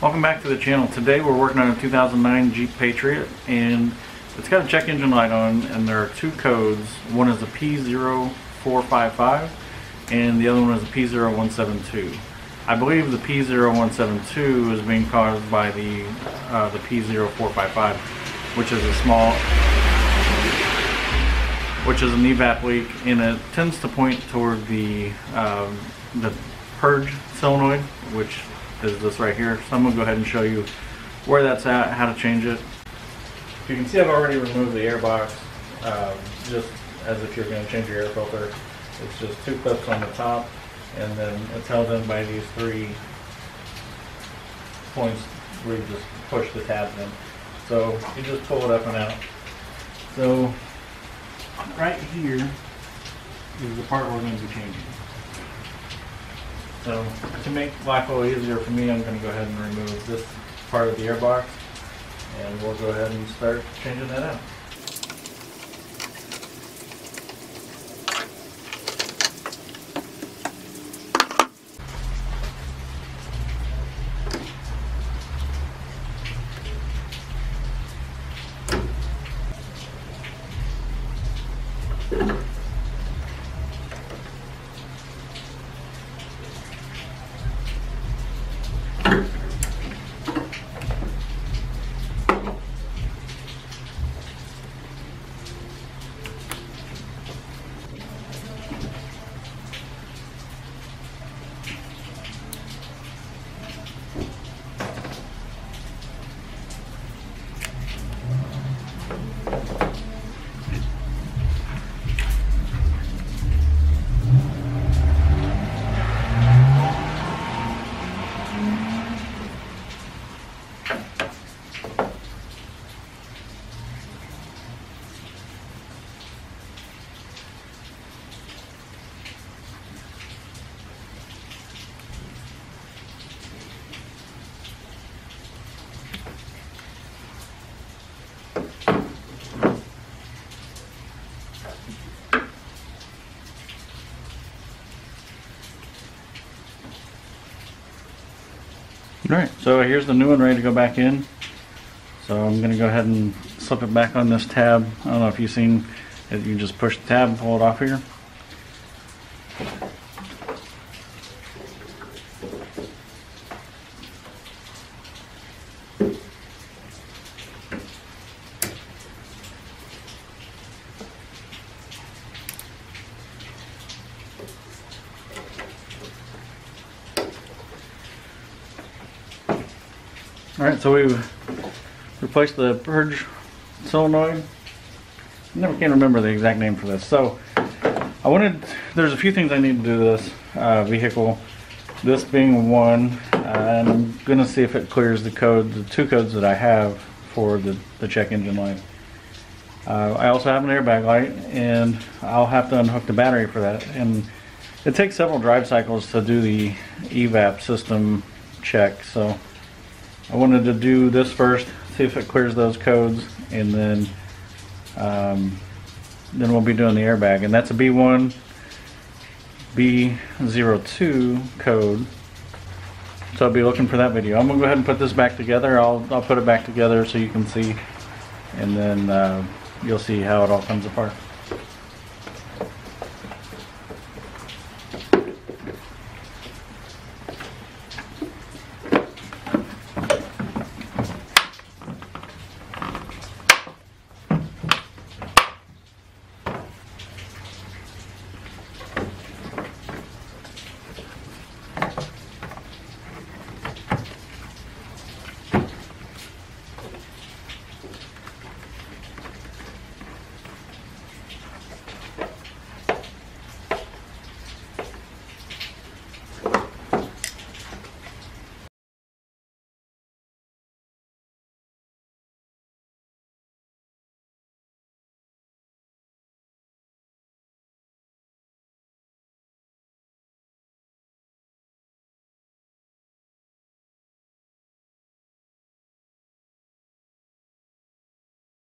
Welcome back to the channel. Today we're working on a 2009 Jeep Patriot, and it's got a check engine light on, and there are two codes. One is a P0455 and the other one is a P0172. I believe the P0172 is being caused by the P0455, which is an EVAP leak, and it tends to point toward the purge solenoid, which is this right here. So I'm going to go ahead and show you where that's at, how to change it. You can see I've already removed the air box, just as if you're going to change your air filter. It's just two clips on the top, and then it's held in by these three points where you just push the tabs in. So you just pull it up and out. So right here is the part we're going to be changing. So to make life a little easier for me, I'm going to go ahead and remove this part of the air box, and we'll go ahead and start changing that out. Alright, so here's the new one ready to go back in. So I'm going to go ahead and slip it back on this tab. I don't know if you've seen it, you just push the tab and pull it off here. Alright, so we've replaced the purge solenoid. I never can remember the exact name for this. So there's a few things I need to do to this vehicle. This being one, and I'm going to see if it clears the two codes that I have for the check engine light. I also have an airbag light, and I'll have to unhook the battery for that. And it takes several drive cycles to do the EVAP system check. So I wanted to do this first, see if it clears those codes, and then we'll be doing the airbag, and that's a B1 B02 code. So I'll be looking for that video. I'm gonna go ahead and put this back together. I'll put it back together so you can see, and then you'll see how it all comes apart.